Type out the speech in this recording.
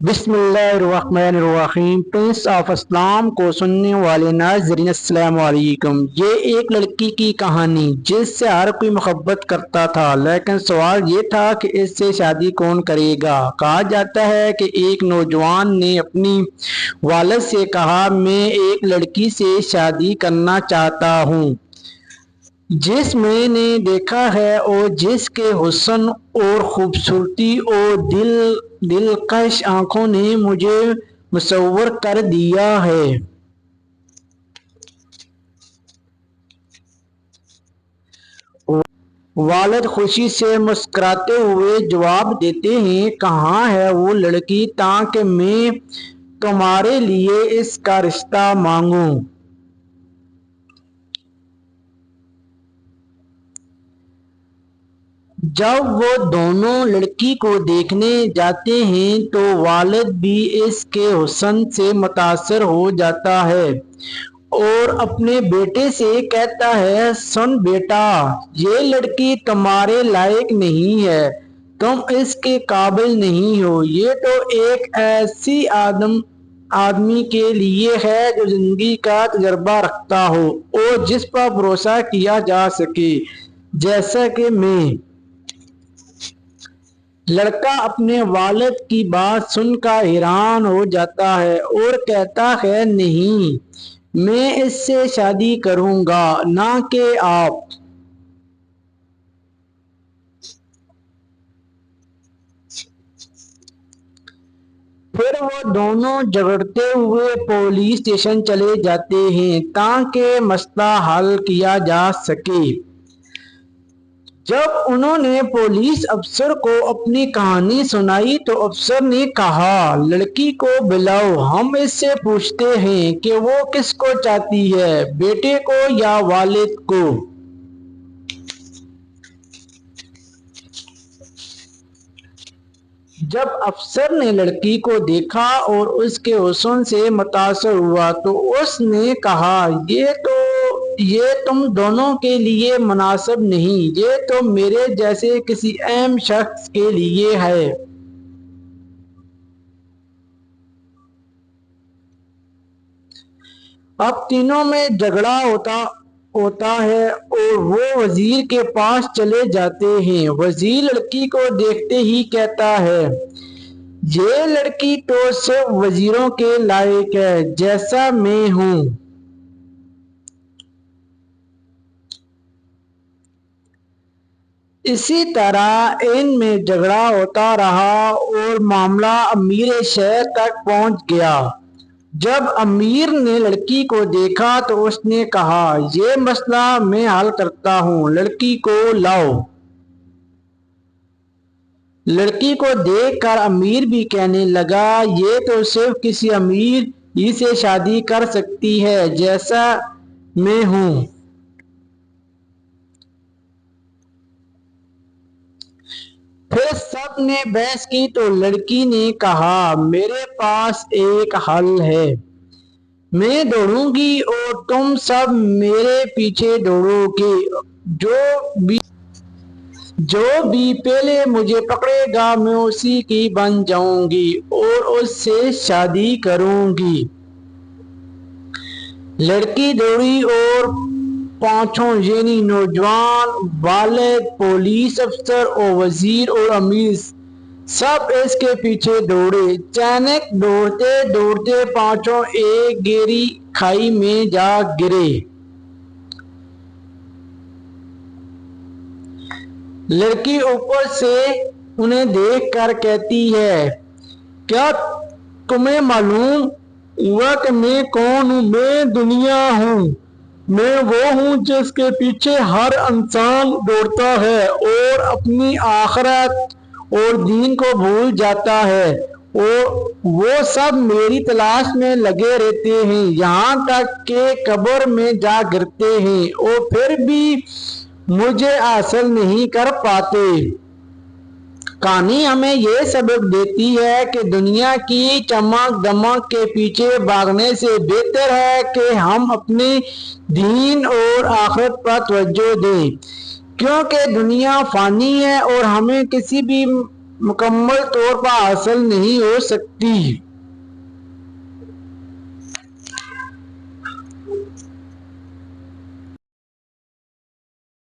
بسم اللہ الرحمن الرحیم۔ پرنس آف اسلام کو سننے والے ناظرین السلام علیکم۔ یہ ایک لڑکی کی کہانی جس سے ہر کوئی محبت کرتا تھا، لیکن سوال یہ تھا کہ اس سے شادی کون کرے گا۔ کہا جاتا ہے کہ ایک نوجوان نے اپنی والد سے کہا، میں ایک لڑکی سے شادی کرنا چاہتا ہوں جس میں نے دیکھا ہے اور جس کے حسن اور خوبصورتی اور دلکش آنکھوں نے مجھے مصور کر دیا ہے۔ والد خوشی سے مسکراتے ہوئے جواب دیتے ہیں، کہاں ہے وہ لڑکی تاکہ میں تمہارے لیے اس کا رشتہ مانگوں۔ جب وہ دونوں لڑکی کو دیکھنے جاتے ہیں تو والد بھی اس کے حسن سے متاثر ہو جاتا ہے اور اپنے بیٹے سے کہتا ہے، سن بیٹا، یہ لڑکی تمہارے لائق نہیں ہے، تم اس کے قابل نہیں ہو۔ یہ تو ایک ایسی آدمی کے لیے ہے جو زندگی کا تجربہ رکھتا ہو اور جس پر بھروسہ کیا جا سکے، جیسا کہ میں۔ لڑکا اپنے والد کی بات سن کر حیران ہو جاتا ہے اور کہتا ہے، نہیں، میں اس سے شادی کروں گا، نہ کہ آپ۔ پھر وہ دونوں جھگڑتے ہوئے پولیس اسٹیشن چلے جاتے ہیں تاکہ مسئلہ حل کیا جا سکے۔ جب انہوں نے پولیس افسر کو اپنی کہانی سنائی تو افسر نے کہا، لڑکی کو بلاؤ، ہم اس سے پوچھتے ہیں کہ وہ کس کو چاہتی ہے، بیٹے کو یا والد کو۔ جب افسر نے لڑکی کو دیکھا اور اس کے حسن سے متاثر ہوا تو اس نے کہا، یہ تم دونوں کے لیے مناسب نہیں، یہ تو میرے جیسے کسی اہم شخص کے لیے ہے۔ اب تینوں میں جھگڑا ہوتا ہے اور وہ وزیر کے پاس چلے جاتے ہیں۔ وزیر لڑکی کو دیکھتے ہی کہتا ہے، یہ لڑکی تو صرف وزیروں کے لائق ہے، جیسا میں ہوں۔ اسی طرح ان میں جھگڑا ہوتا رہا اور معاملہ امیر شہر تک پہنچ گیا۔ جب امیر نے لڑکی کو دیکھا تو اس نے کہا، یہ مسئلہ میں حل کرتا ہوں، لڑکی کو لاؤ۔ لڑکی کو دیکھ کر امیر بھی کہنے لگا، یہ تو صرف کسی امیر ہی سے شادی کر سکتی ہے، جیسا میں ہوں۔ پھر سب نے بحث کی تو لڑکی نے کہا، میرے پاس ایک حل ہے، میں دوڑوں گی اور تم سب میرے پیچھے دوڑو گے، جو بھی پہلے مجھے پکڑے گا میں اسی کی بن جاؤں گی اور اس سے شادی کروں گی۔ لڑکی دوڑی اور پانچوں یعنی نوجوان، والد، پولیس افسر اور وزیر اور امیر سب اس کے پیچھے دوڑے۔ اچانک دوڑتے دوڑتے پانچوں ایک گہری کھائی میں جا گرے۔ لڑکی اوپر سے انہیں دیکھ کر کہتی ہے، کیا تمہیں معلوم ہوا کہ میں کون ہوں؟ میں دنیا ہوں، میں وہ ہوں جس کے پیچھے ہر انسان دوڑتا ہے اور اپنی آخرت اور دین کو بھول جاتا ہے، اور وہ سب میری تلاش میں لگے رہتے ہیں یہاں تک کہ قبر میں جا گرتے ہیں اور پھر بھی مجھے حاصل نہیں کر پاتے۔ کہانی ہمیں یہ سبق دیتی ہے کہ دنیا کی چمک دمک کے پیچھے بھاگنے سے بہتر ہے کہ ہم اپنے دین اور آخرت پر توجہ دیں، کیونکہ دنیا فانی ہے اور ہمیں کسی بھی مکمل طور پر حاصل نہیں ہو سکتی۔